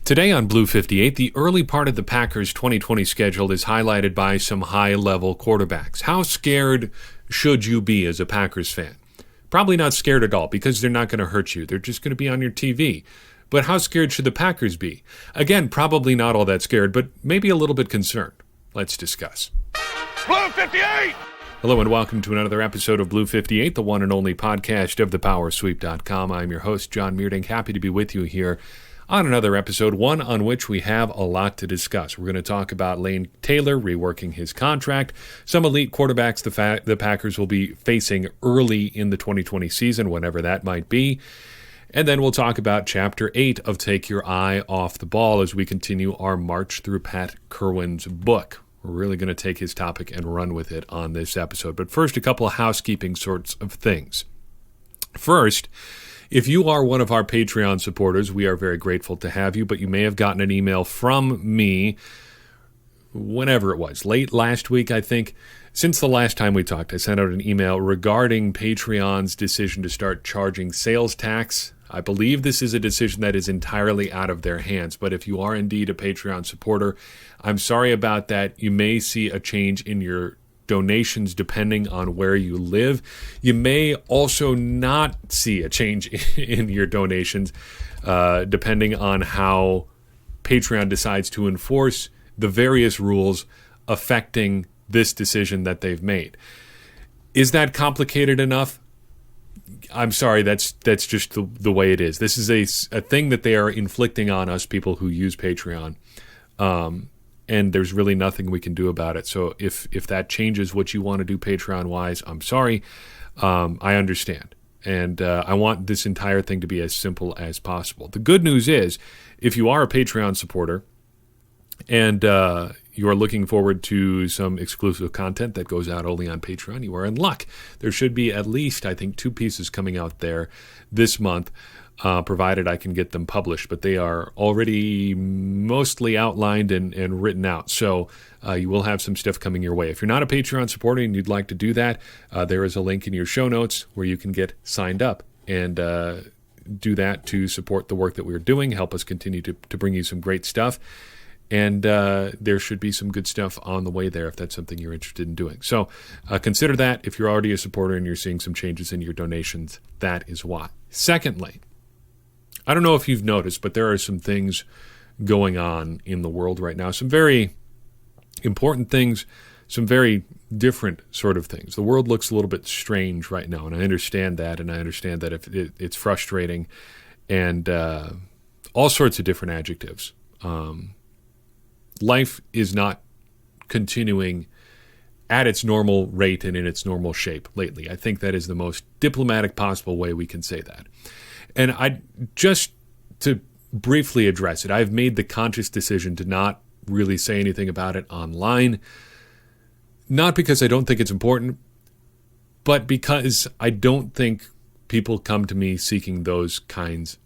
Today on Blue 58, the early part of the Packers' 2020 schedule is highlighted by some high-level quarterbacks. How scared should you be as a Packers fan? Probably not scared at all, because they're not going to hurt you. They're just going to be on your TV. But how scared should the Packers be? Again, probably not all that scared, but maybe a little bit concerned. Let's discuss. Blue 58! Hello and welcome to another episode of Blue 58, the one and only podcast of thepowersweep.com. I'm your host, John Meerdink. Happy to be with you here on another episode, one on which we have a lot to discuss. We're going to talk about Lane Taylor reworking his contract, some elite quarterbacks the Packers will be facing early in the 2020 season, whenever that might be. And then we'll talk about Chapter 8 of Take Your Eye Off the Ball as we continue our march through Pat Kirwan's book. We're really going to take his topic and run with it on this episode. But first, a couple of housekeeping sorts of things. First, if you are one of our Patreon supporters, we are very grateful to have you, but you may have gotten an email from me whenever it was, late last week, I think. Since the last time we talked, I sent out an email regarding Patreon's decision to start charging sales tax. I believe this is a decision that is entirely out of their hands, but if you are indeed a Patreon supporter, I'm sorry about that. You may see a change in your donations depending on where you live. You may also not see a change in your donations depending on how Patreon decides to enforce the various rules affecting this decision that they've made. Is that complicated enough? I'm sorry, that's just the way it is. This is a thing that they are inflicting on us people who use Patreon. And there's really nothing we can do about it. So if that changes what you want to do Patreon-wise, I'm sorry. I understand. And I want this entire thing to be as simple as possible. The good news is, if you are a Patreon supporter and you are looking forward to some exclusive content that goes out only on Patreon, you are in luck. There should be at least, I think, 2 pieces coming out there this month, provided I can get them published, but they are already mostly outlined and written out. So you will have some stuff coming your way. If you're not a Patreon supporter and you'd like to do that, there is a link in your show notes where you can get signed up and do that to support the work that we're doing, help us continue to bring you some great stuff. And there should be some good stuff on the way there if that's something you're interested in doing. So consider that. If you're already a supporter and you're seeing some changes in your donations, that is why. Secondly, I don't know if you've noticed, but there are some things going on in the world right now. Some very important things, some very different sort of things. The world looks a little bit strange right now, and I understand that, if it's frustrating and all sorts of different adjectives. Life is not continuing at its normal rate and in its normal shape lately. I think that is the most diplomatic possible way we can say that. And just to briefly address it, I've made the conscious decision to not really say anything about it online, not because I don't think it's important, but because I don't think people come to me seeking those kinds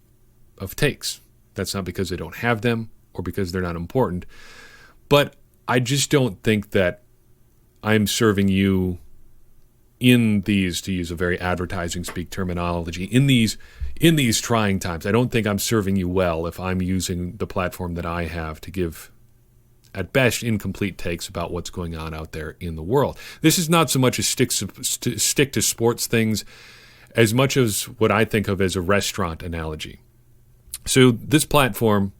of takes. That's not because I don't have them or because they're not important, but I just don't think that I'm serving you in these, to use a very advertising speak terminology, in these trying times. I don't think I'm serving you well if I'm using the platform that I have to give, at best, incomplete takes about what's going on out there in the world. This is not so much a stick to sports things as much as what I think of as a restaurant analogy. So this platform,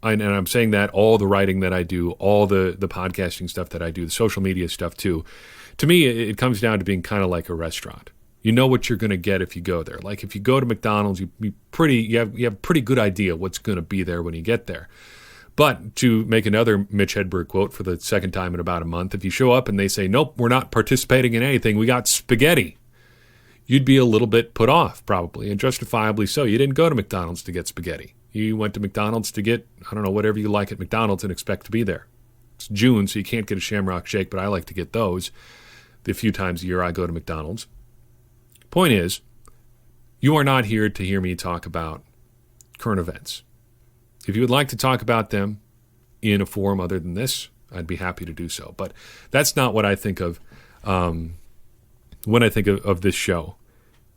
and I'm saying that all the writing that I do, all the podcasting stuff that I do, the social media stuff too, to me, it comes down to being kind of like a restaurant. You know what you're going to get if you go there. Like if you go to McDonald's, you have a pretty good idea what's going to be there when you get there. But to make another Mitch Hedberg quote for the second time in about a month, if you show up and they say, nope, we're not participating in anything, we got spaghetti, you'd be a little bit put off probably, and justifiably so. You didn't go to McDonald's to get spaghetti. You went to McDonald's to get, I don't know, whatever you like at McDonald's and expect to be there. It's June, so you can't get a Shamrock Shake, but I like to get those the few times a year I go to McDonald's. Point is, you are not here to hear me talk about current events. If you would like to talk about them in a forum other than this, I'd be happy to do so. But that's not what I think of when I think of this show.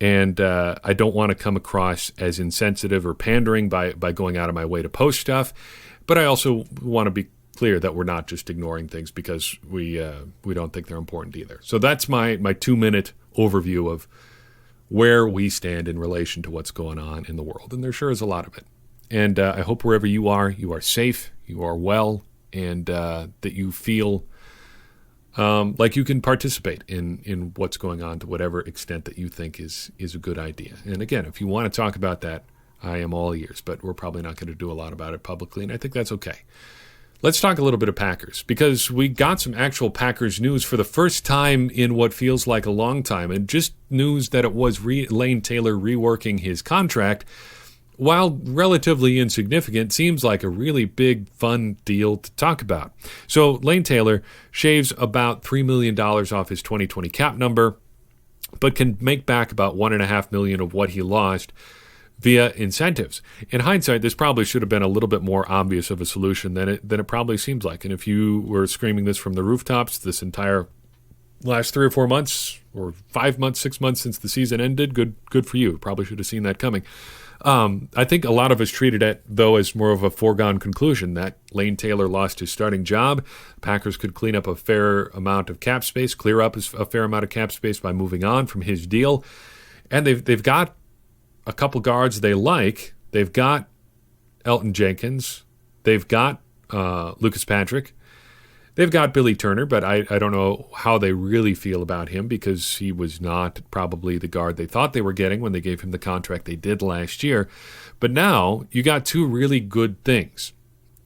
And I don't want to come across as insensitive or pandering by going out of my way to post stuff. But I also want to be clear that we're not just ignoring things because we don't think they're important either. So that's my 2-minute overview of where we stand in relation to what's going on in the world. And there sure is a lot of it. And I hope wherever you are safe, you are well, and that you feel like you can participate in what's going on to whatever extent that you think is a good idea. And again, if you want to talk about that, I am all ears, but we're probably not going to do a lot about it publicly, and I think that's okay. Let's talk a little bit of Packers, because we got some actual Packers news for the first time in what feels like a long time, and just news that it was Lane Taylor reworking his contract. While relatively insignificant, seems like a really big, fun deal to talk about. So Lane Taylor shaves about $3 million off his 2020 cap number, but can make back about $1.5 million of what he lost via incentives. In hindsight, this probably should have been a little bit more obvious of a solution than it probably seems like. And if you were screaming this from the rooftops this entire last 3 or 4 months, or 5 months, 6 months since the season ended, good for you. Probably should have seen that coming. I think a lot of us treated it, though, as more of a foregone conclusion that Lane Taylor lost his starting job. Packers could clean up a fair amount of cap space, clear up a fair amount of cap space by moving on from his deal. And they've got a couple guards they like. They've got Elton Jenkins. They've got Lucas Patrick. They've got Billy Turner, but I don't know how they really feel about him, because he was not probably the guard they thought they were getting when they gave him the contract they did last year. But now you got two really good things.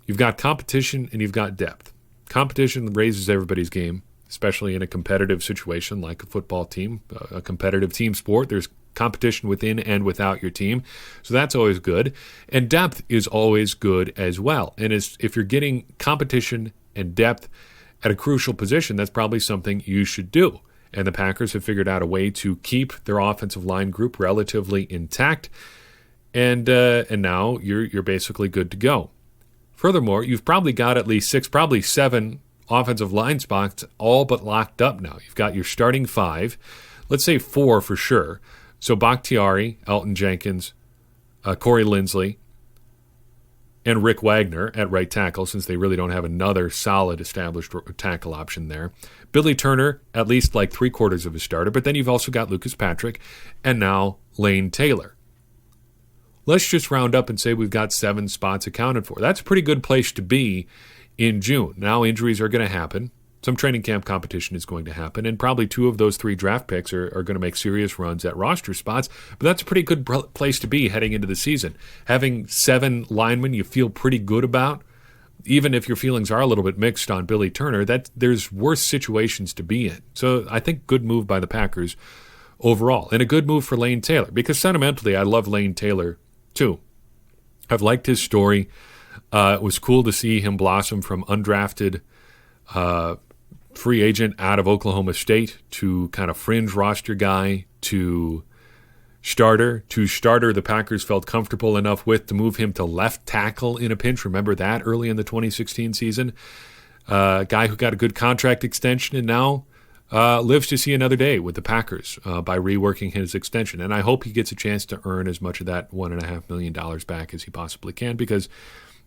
You've got competition and you've got depth. Competition raises everybody's game, especially in a competitive situation like a football team, a competitive team sport. There's competition within and without your team. So that's always good. And depth is always good as well. And if you're getting competition and depth at a crucial position, that's probably something you should do. And the Packers have figured out a way to keep their offensive line group relatively intact. And now you're basically good to go. Furthermore, you've probably got at least 6, probably 7 offensive line spots all but locked up now. You've got your starting 5, let's say 4 for sure. So Bakhtiari, Elton Jenkins, Corey Linsley, and Rick Wagner at right tackle, since they really don't have another solid established tackle option there. Billy Turner, at least like 3/4 of a starter, but then you've also got Lucas Patrick, and now Lane Taylor. Let's just round up and say we've got 7 spots accounted for. That's a pretty good place to be in June. Now injuries are going to happen. Some training camp competition is going to happen, and probably 2 of those 3 draft picks are going to make serious runs at roster spots, but that's a pretty good place to be heading into the season. Having 7 linemen you feel pretty good about, even if your feelings are a little bit mixed on Billy Turner, there's worse situations to be in. So I think good move by the Packers overall, and a good move for Lane Taylor, because sentimentally I love Lane Taylor too. I've liked his story. It was cool to see him blossom from undrafted free agent out of Oklahoma State to kind of fringe roster guy to starter. The Packers felt comfortable enough with to move him to left tackle in a pinch. Remember that early in the 2016 season? Guy who got a good contract extension and now lives to see another day with the Packers by reworking his extension. And I hope he gets a chance to earn as much of that $1.5 million back as he possibly can, because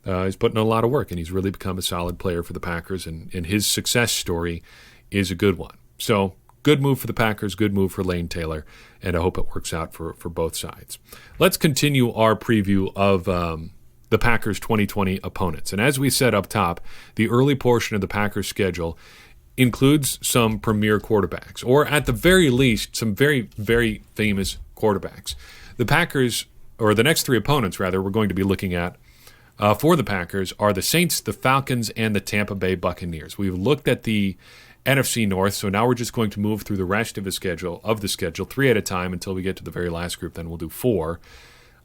he's putting in a lot of work, and he's really become a solid player for the Packers, and his success story is a good one. So good move for the Packers, good move for Lane Taylor, and I hope it works out for both sides. Let's continue our preview of the Packers' 2020 opponents. And as we said up top, the early portion of the Packers' schedule includes some premier quarterbacks, or at the very least, some very, very famous quarterbacks. The Packers, or the next 3 opponents, rather, we're going to be looking at for the Packers are the Saints, the Falcons, and the Tampa Bay Buccaneers. We've looked at the NFC North, so now we're just going to move through the rest of the schedule, 3 at a time until we get to the very last group. Then we'll do 4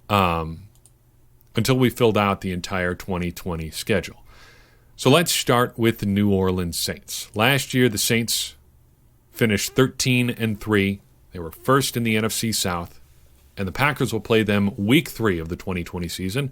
until we filled out the entire 2020 schedule. So let's start with the New Orleans Saints. Last year, the Saints finished 13-3. They were first in the NFC South, and the Packers will play them Week 3 of the 2020 season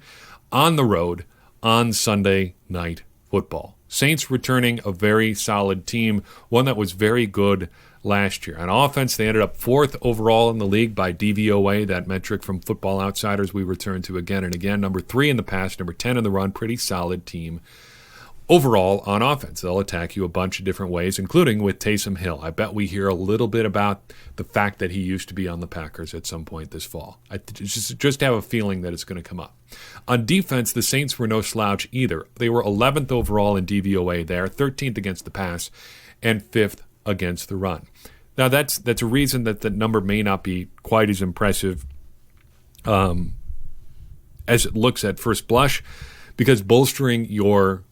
on the road on Sunday Night Football. Saints returning a very solid team, one that was very good last year. On offense, they ended up 4th overall in the league by DVOA, that metric from Football Outsiders we return to again and again. Number 3 in the pass, number 10 in the run. Pretty solid team overall on offense. They'll attack you a bunch of different ways, including with Taysom Hill. I bet we hear a little bit about the fact that he used to be on the Packers at some point this fall. I just have a feeling that it's going to come up. On defense, the Saints were no slouch either. They were 11th overall in DVOA there, 13th against the pass, and 5th against the run. Now, that's a reason that the number may not be quite as impressive as it looks at first blush, because bolstering your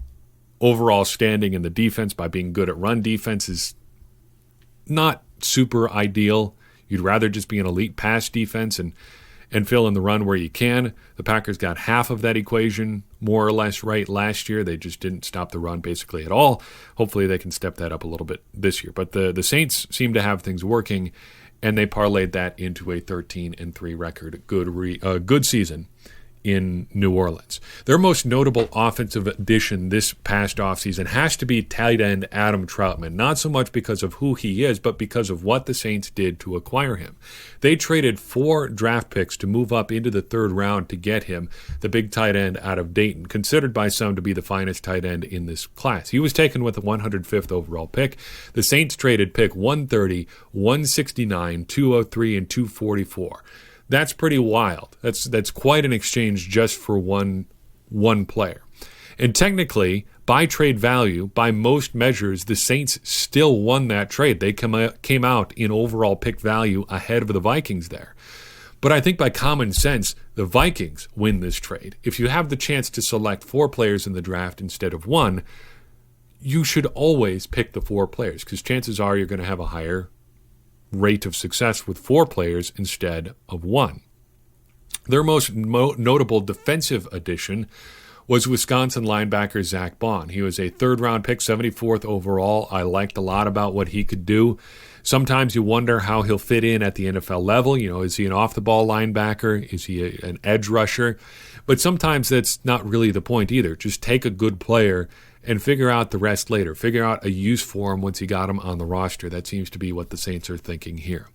overall standing in the defense by being good at run defense is not super ideal. You'd rather just be an elite pass defense and fill in the run where you can. The Packers got half of that equation more or less right last year. They just didn't stop the run basically at all. Hopefully they can step that up a little bit this year. But the Saints seem to have things working, and they parlayed that into a 13-3 record. Good season in New Orleans. Their most notable offensive addition this past offseason has to be tight end Adam Troutman, not so much because of who he is, but because of what the Saints did to acquire him. They traded 4 draft picks to move up into the 3rd round to get him, the big tight end out of Dayton, considered by some to be the finest tight end in this class. He was taken with the 105th overall pick. The Saints traded pick 130, 169, 203, and 244. That's pretty wild. That's quite an exchange just for one player. And technically, by trade value, by most measures, the Saints still won that trade. They came out in overall pick value ahead of the Vikings there. But I think by common sense, the Vikings win this trade. If you have the chance to select 4 players in the draft instead of 1, you should always pick the 4 players, because chances are you're going to have a higher rate of success with 4 players instead of 1. Their most notable defensive addition was Wisconsin linebacker Zach Bond. He was a 3rd-round pick, 74th overall. I liked a lot about what he could do. Sometimes you wonder how he'll fit in at the NFL level. Is he an off-the-ball linebacker? Is he an edge rusher? But sometimes that's not really the point either. Just take a good player and figure out the rest later. Figure out a use for him once you got him on the roster. That seems to be what the Saints are thinking here.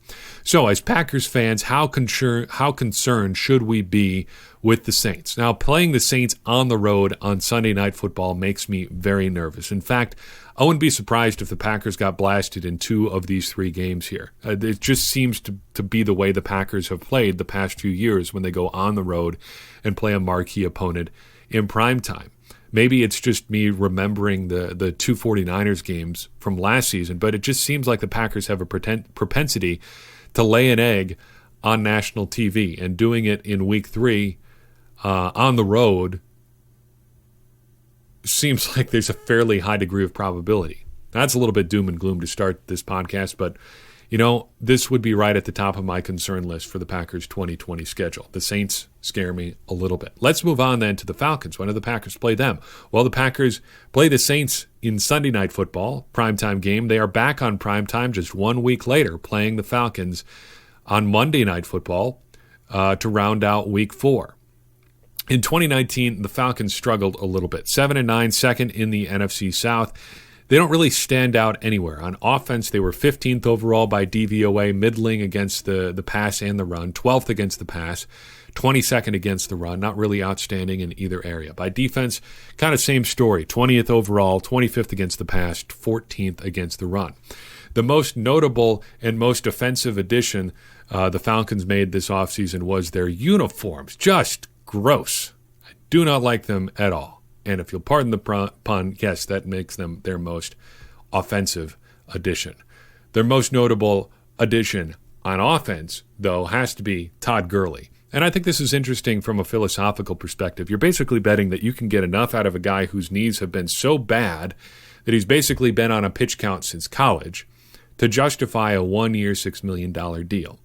So as Packers fans, how concerned should we be with the Saints? Now, playing the Saints on the road on Sunday Night Football makes me very nervous. In fact, I wouldn't be surprised if the Packers got blasted in 2 of these 3 games here. It just seems to be the way the Packers have played the past few years when they go on the road and play a marquee opponent in primetime. Maybe it's just me remembering the 2 49ers games from last season, but it just seems like the Packers have a propensity to lay an egg on national TV, and doing it in week 3 on the road seems like there's a fairly high degree of probability. That's a little bit doom and gloom to start this podcast, but this would be right at the top of my concern list for the Packers' 2020 schedule. The Saints scare me a little bit. Let's move on then to the Falcons. When do the Packers play them? Well, the Packers play the Saints in Sunday Night Football, primetime game. They are back on primetime just 1 week later, playing the Falcons on Monday Night Football to round out week 4. In 2019, the Falcons struggled a little bit. 7-9, second in the NFC South. They don't really stand out anywhere. On offense, they were 15th overall by DVOA, middling against the pass and the run, 12th against the pass, 22nd against the run, not really outstanding in either area. By defense, kind of same story, 20th overall, 25th against the pass, 14th against the run. The most notable and most offensive addition the Falcons made this offseason was their uniforms. Just gross. I do not like them at all. And if you'll pardon the pun, yes, that makes them their most offensive addition. Their most notable addition on offense, though, has to be Todd Gurley. And I think this is interesting from a philosophical perspective. You're basically betting that you can get enough out of a guy whose knees have been so bad that he's basically been on a pitch count since college to justify a 1-year, $6 million deal.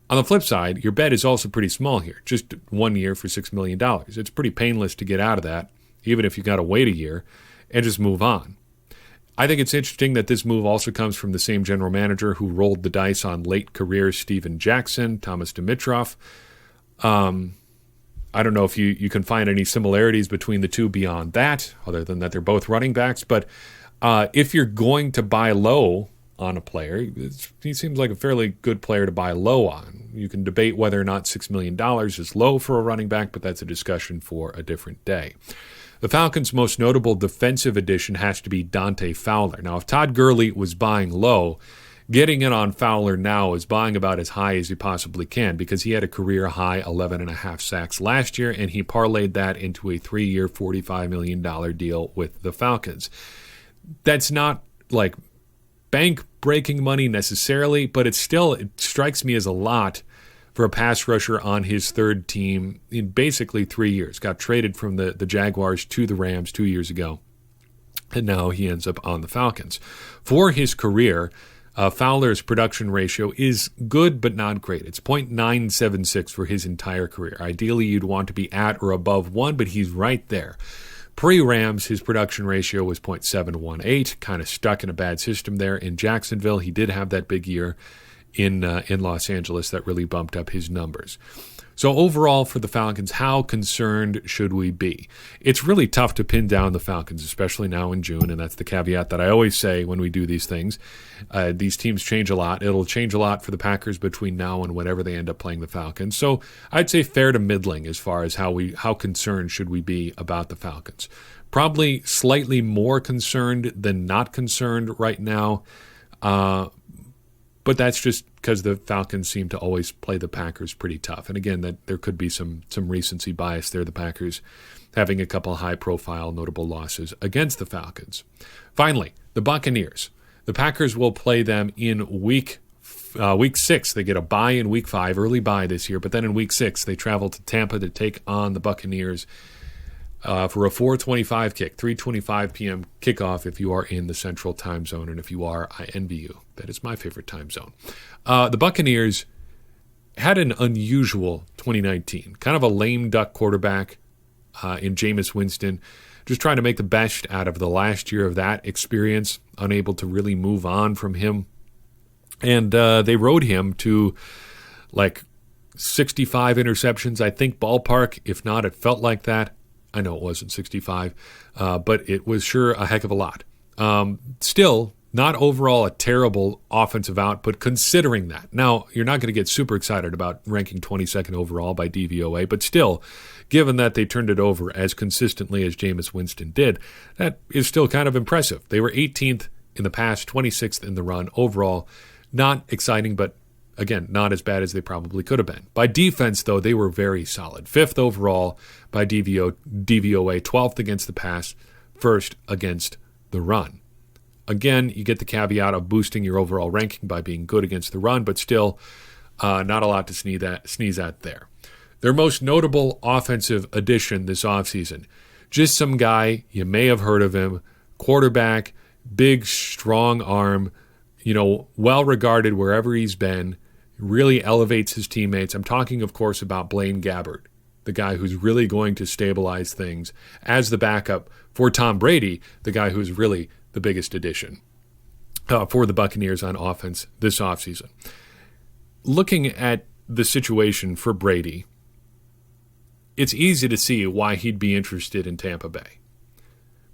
On the flip side, your bet is also pretty small here, just 1 year for $6 million. It's pretty painless to get out of that, even if you got to wait a year, and just move on. I think it's interesting that this move also comes from the same general manager who rolled the dice on late career Steven Jackson, Thomas Dimitroff. I don't know if you can find any similarities between the two beyond that, other than that they're both running backs. But if you're going to buy low on a player. He seems like a fairly good player to buy low on. You can debate whether or not $6 million is low for a running back, but that's a discussion for a different day. The Falcons' most notable defensive addition has to be Dante Fowler. Now, if Todd Gurley was buying low, getting in on Fowler now is buying about as high as he possibly can because he had a career-high 11.5 sacks last year, and he parlayed that into a 3-year, $45 million deal with the Falcons. That's not like bank-breaking money necessarily, but it strikes me as a lot for a pass rusher on his third team in basically 3 years. Got traded from the Jaguars to the Rams 2 years ago, and now he ends up on the Falcons. For his career, Fowler's production ratio is good but not great. It's .976 for his entire career. Ideally, you'd want to be at or above 1, but he's right there. Pre-Rams, his production ratio was .718, kind of stuck in a bad system there. In Jacksonville, he did have that big year in Los Angeles that really bumped up his numbers. So overall for the Falcons, how concerned should we be? It's really tough to pin down the Falcons, especially now in June, and that's the caveat that I always say when we do these things. These teams change a lot. It'll change a lot for the Packers between now and whenever they end up playing the Falcons. So I'd say fair to middling as far as how concerned should we be about the Falcons. Probably slightly more concerned than not concerned right now. But that's just because the Falcons seem to always play the Packers pretty tough. And again, that there could be some recency bias there, the Packers having a couple high-profile notable losses against the Falcons. Finally, the Buccaneers. The Packers will play them in week 6. They get a bye in week 5, early bye this year. But then in week 6, they travel to Tampa to take on the Buccaneers for a 4:25 kick, 3:25 p.m. kickoff if you are in the Central Time Zone. And if you are, I envy you. That is my favorite time zone. The Buccaneers had an unusual 2019, kind of a lame duck quarterback in Jameis Winston, just trying to make the best out of the last year of that experience, unable to really move on from him. And they rode him to like 65 interceptions, I think, ballpark. If not, it felt like that. I know it wasn't 65, but it was sure a heck of a lot. Still, not overall a terrible offensive output considering that. Now, you're not going to get super excited about ranking 22nd overall by DVOA, but still, given that they turned it over as consistently as Jameis Winston did, that is still kind of impressive. They were 18th in the pass, 26th in the run. Overall, not exciting, but again, not as bad as they probably could have been. By defense, though, they were very solid. 5th overall by DVOA, 12th against the pass, 1st against the run. Again, you get the caveat of boosting your overall ranking by being good against the run, but still not a lot to sneeze at there. Their most notable offensive addition this offseason, just some guy, you may have heard of him, quarterback, big, strong arm, well-regarded wherever he's been, really elevates his teammates. I'm talking, of course, about Blaine Gabbert, the guy who's really going to stabilize things as the backup for Tom Brady, the guy who's really the biggest addition for the Buccaneers on offense this offseason. Looking at the situation for Brady, it's easy to see why he'd be interested in Tampa Bay.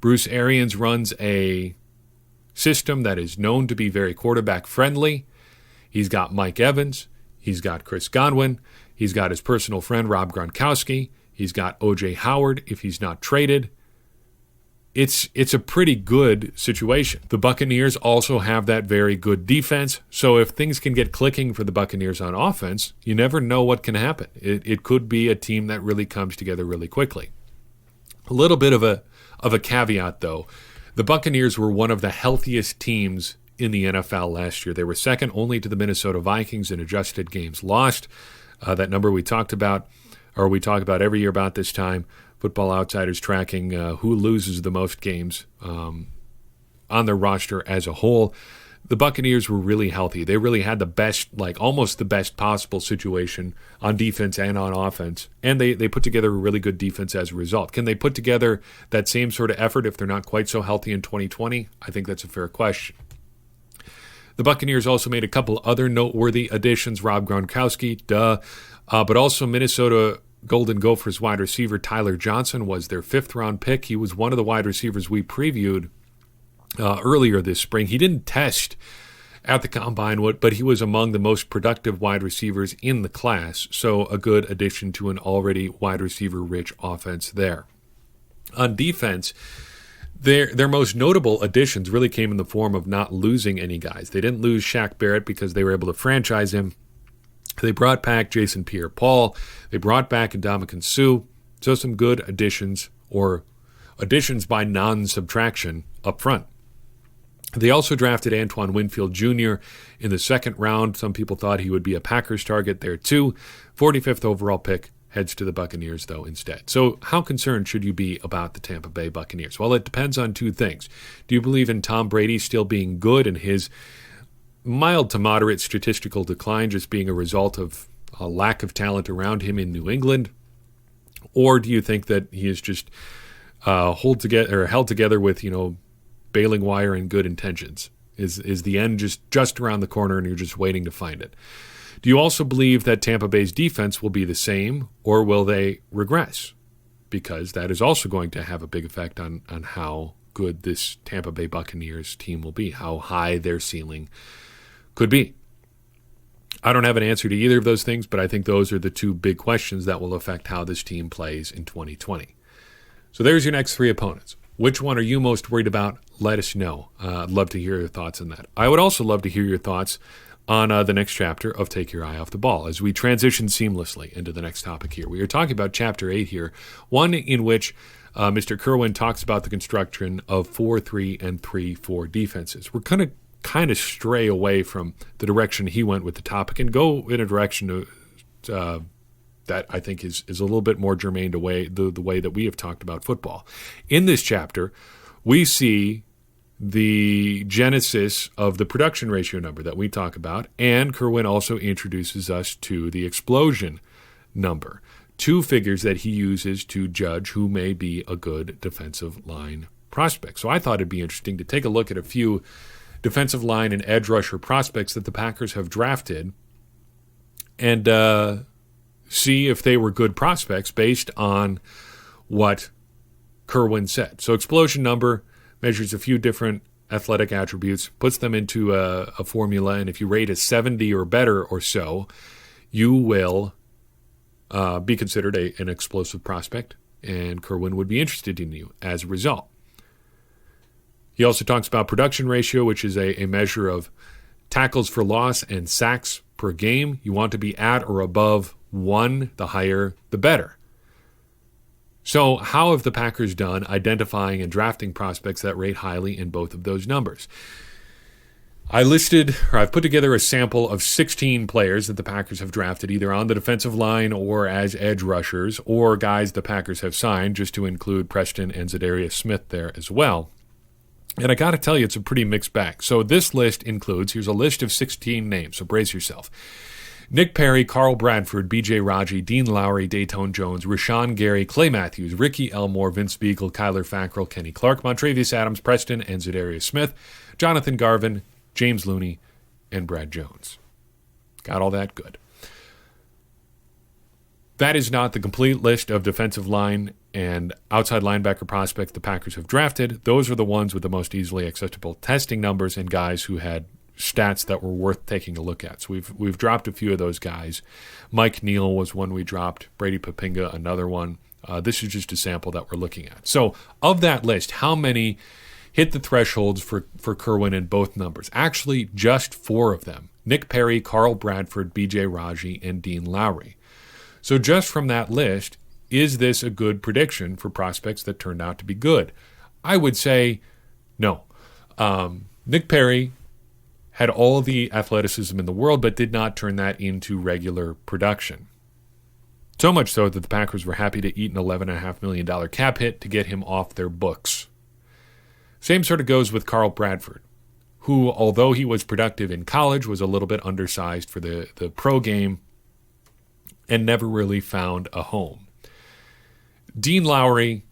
Bruce Arians runs a system that is known to be very quarterback-friendly. He's got Mike Evans. He's got Chris Godwin. He's got his personal friend Rob Gronkowski. He's got O.J. Howard if he's not traded. It's a pretty good situation. The Buccaneers also have that very good defense, so if things can get clicking for the Buccaneers on offense, you never know what can happen. It could be a team that really comes together really quickly. A little bit of a caveat, though. The Buccaneers were one of the healthiest teams in the NFL last year. They were second only to the Minnesota Vikings in adjusted games lost. That number we talk about every year about this time. Football Outsiders tracking who loses the most games on their roster as a whole. The Buccaneers were really healthy. They really had the best, almost the best possible situation on defense and on offense. And they put together a really good defense as a result. Can they put together that same sort of effort if they're not quite so healthy in 2020? I think that's a fair question. The Buccaneers also made a couple other noteworthy additions. Rob Gronkowski, but also Minnesota Golden Gophers wide receiver Tyler Johnson was their 5th-round pick. He was one of the wide receivers we previewed earlier this spring. He didn't test at the combine, but he was among the most productive wide receivers in the class, so a good addition to an already wide receiver-rich offense there. On defense, their most notable additions really came in the form of not losing any guys. They didn't lose Shaq Barrett because they were able to franchise him. They brought back Jason Pierre-Paul. They brought back Ndamukong Suh. So some good additions, or additions by non-subtraction, up front. They also drafted Antoine Winfield Jr. in the second round. Some people thought he would be a Packers target there too. 45th overall pick, heads to the Buccaneers though instead. So how concerned should you be about the Tampa Bay Buccaneers? Well, it depends on two things. Do you believe in Tom Brady still being good and his mild to moderate statistical decline just being a result of a lack of talent around him in New England? Or do you think that he is just held together with, baling wire and good intentions? Is the end just around the corner and you're just waiting to find it? Do you also believe that Tampa Bay's defense will be the same, or will they regress? Because that is also going to have a big effect on how good this Tampa Bay Buccaneers team will be, how high their ceiling could be. I don't have an answer to either of those things, but I think those are the two big questions that will affect how this team plays in 2020. So there's your next three opponents. Which one are you most worried about? Let us know. I'd love to hear your thoughts on that. I would also love to hear your thoughts on the next chapter of Take Your Eye Off the Ball as we transition seamlessly into the next topic here. We are talking about Chapter 8 here, one in which Mr. Kirwan talks about the construction of 4-3 and 3-4 defenses. We're going to kind of stray away from the direction he went with the topic and go in a direction that I think is a little bit more germane to the way that we have talked about football. In this chapter, we see the genesis of the production ratio number that we talk about, and Kirwan also introduces us to the explosion number, two figures that he uses to judge who may be a good defensive line prospect. So I thought it'd be interesting to take a look at a few defensive line and edge rusher prospects that the Packers have drafted and see if they were good prospects based on what Kirwan said. So explosion number measures a few different athletic attributes, puts them into a formula, and if you rate a 70 or better or so, you will be considered an explosive prospect, and Kirwan would be interested in you as a result. He also talks about production ratio, which is a measure of tackles for loss and sacks per game. You want to be at or above 1, the higher the better. So how have the Packers done identifying and drafting prospects that rate highly in both of those numbers? I've put together a sample of 16 players that the Packers have drafted either on the defensive line or as edge rushers, or guys the Packers have signed, just to include Preston and Zadarius Smith there as well. And I got to tell you, it's a pretty mixed bag. So this list includes, here's a list of 16 names, so brace yourself. Nick Perry, Carl Bradford, B.J. Raji, Dean Lowry, Dayton Jones, Rashawn Gary, Clay Matthews, Ricky Elmore, Vince Beagle, Kyler Fackrell, Kenny Clark, Montravius Adams, Preston, and Zadarius Smith, Jonathan Garvin, James Looney, and Brad Jones. Got all that good. That is not the complete list of defensive line and outside linebacker prospects the Packers have drafted. Those are the ones with the most easily accessible testing numbers and guys who had stats that were worth taking a look at. So we've dropped a few of those guys. Mike Neal was one we dropped. Brady Papinga, another one. This is just a sample that we're looking at. So of that list, how many hit the thresholds for Kirwan in both numbers? Actually, just 4 of them. Nick Perry, Carl Bradford, B.J. Raji, and Dean Lowry. So just from that list, is this a good prediction for prospects that turned out to be good? I would say no. Nick Perry had all the athleticism in the world, but did not turn that into regular production. So much so that the Packers were happy to eat an $11.5 million cap hit to get him off their books. Same sort of goes with Carl Bradford, who, although he was productive in college, was a little bit undersized for the pro game and never really found a home. Dean Lowry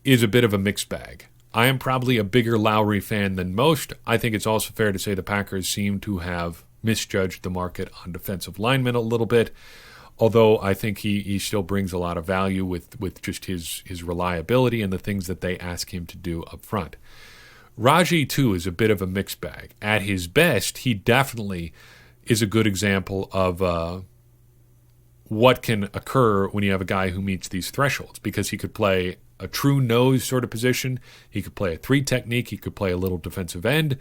is a bit of a mixed bag. I am probably a bigger Lowry fan than most. I think it's also fair to say the Packers seem to have misjudged the market on defensive linemen a little bit, although I think he still brings a lot of value with just his reliability and the things that they ask him to do up front. Raji, too, is a bit of a mixed bag. At his best, he definitely is a good example of what can occur when you have a guy who meets these thresholds, because he could play a true nose sort of position, he could play a 3 technique, he could play a little defensive end,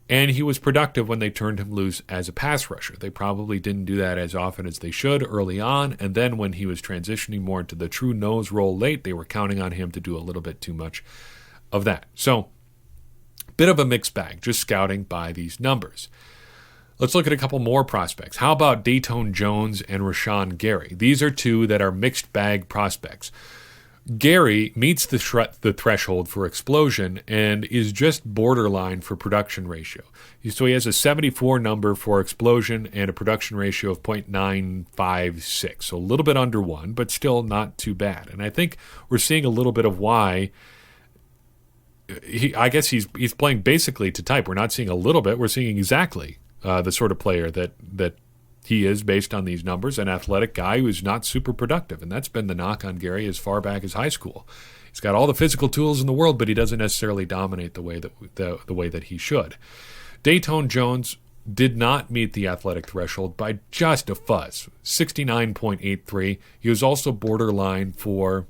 and he was productive when they turned him loose as a pass rusher. They probably didn't do that as often as they should early on, and then when he was transitioning more into the true nose role late, they were counting on him to do a little bit too much of that. So, bit of a mixed bag, just scouting by these numbers. Let's look at a couple more prospects. How about Dayton Jones and Rashawn Gary? These are two that are mixed bag prospects. Gary meets the threshold for explosion and is just borderline for production ratio. So he has a 74 number for explosion and a production ratio of 0.956. So a little bit under 1, but still not too bad. And I think we're seeing a little bit of why I guess he's playing basically to type. We're not seeing a little bit. We're seeing exactly the sort of player that he is based on these numbers, an athletic guy who is not super productive. And that's been the knock on Gary as far back as high school. He's got all the physical tools in the world, but he doesn't necessarily dominate the way that he should. Dayton Jones did not meet the athletic threshold by just a fuzz, 69.83. He was also borderline for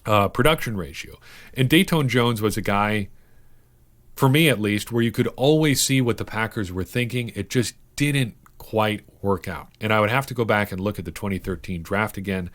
production ratio. And Dayton Jones was a guy, for me at least, where you could always see what the Packers were thinking. It just didn't quite work out. And I would have to go back and look at the 2013 draft again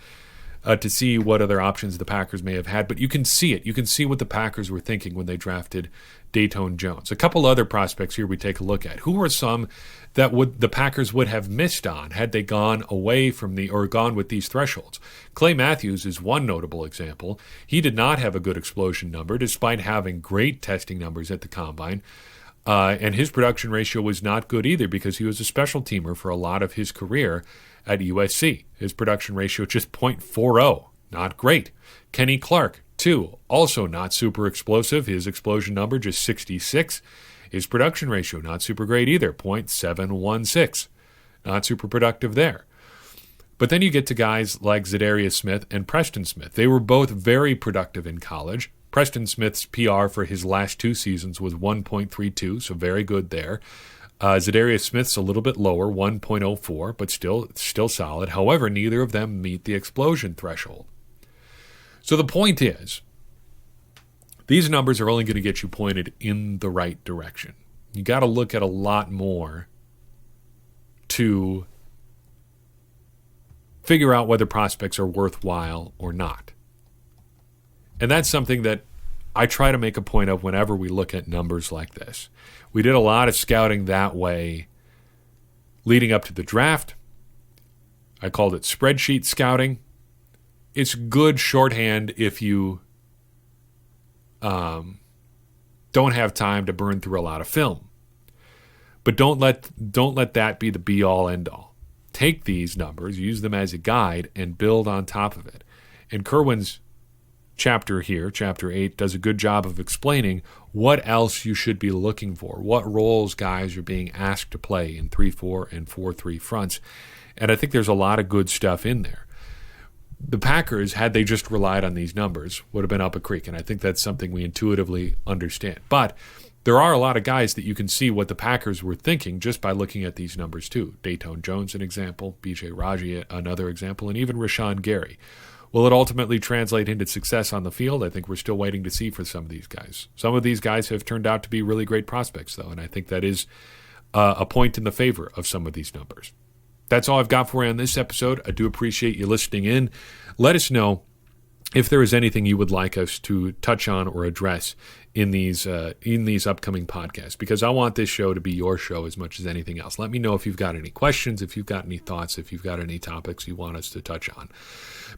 to see what other options the Packers may have had. But you can see it. You can see what the Packers were thinking when they drafted Dayton Jones. A couple other prospects here we take a look at. Who are some that the Packers would have missed on had they gone away from gone with these thresholds? Clay Matthews is one notable example. He did not have a good explosion number despite having great testing numbers at the combine. And his production ratio was not good either because he was a special teamer for a lot of his career at USC. His production ratio just 0.40, not great. Kenny Clark, too, also not super explosive. His explosion number just 66. His production ratio not super great either, 0.716. Not super productive there. But then you get to guys like Za'Darius Smith and Preston Smith. They were both very productive in college. Preston Smith's PR for his last 2 seasons was 1.32, so very good there. Za'Darius Smith's a little bit lower, 1.04, but still solid. However, neither of them meet the explosion threshold. So the point is, these numbers are only going to get you pointed in the right direction. You got to look at a lot more to figure out whether prospects are worthwhile or not. And that's something that I try to make a point of whenever we look at numbers like this. We did a lot of scouting that way leading up to the draft. I called it spreadsheet scouting. It's good shorthand if you don't have time to burn through a lot of film. But don't let that be the be-all, end-all. Take these numbers, use them as a guide, and build on top of it. And Kirwan's chapter here, Chapter 8, does a good job of explaining what else you should be looking for, what roles guys are being asked to play in 3-4 and 4-3 fronts. And I think there's a lot of good stuff in there. The Packers, had they just relied on these numbers, would have been up a creek, and I think that's something we intuitively understand. But there are a lot of guys that you can see what the Packers were thinking just by looking at these numbers too. Dayton Jones, an example, B.J. Raji, another example, and even Rashawn Gary. Will it ultimately translate into success on the field? I think we're still waiting to see for some of these guys. Some of these guys have turned out to be really great prospects, though, and I think that is a point in the favor of some of these numbers. That's all I've got for you on this episode. I do appreciate you listening in. Let us know if there is anything you would like us to touch on or address in these upcoming podcasts, because I want this show to be your show as much as anything else. Let me know if you've got any questions, if you've got any thoughts, if you've got any topics you want us to touch on.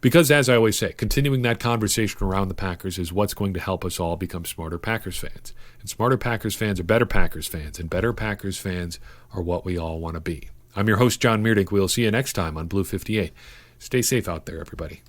Because as I always say, continuing that conversation around the Packers is what's going to help us all become smarter Packers fans. And smarter Packers fans are better Packers fans, and better Packers fans are what we all want to be. I'm your host, John Meerdink. We'll see you next time on Blue 58. Stay safe out there, everybody.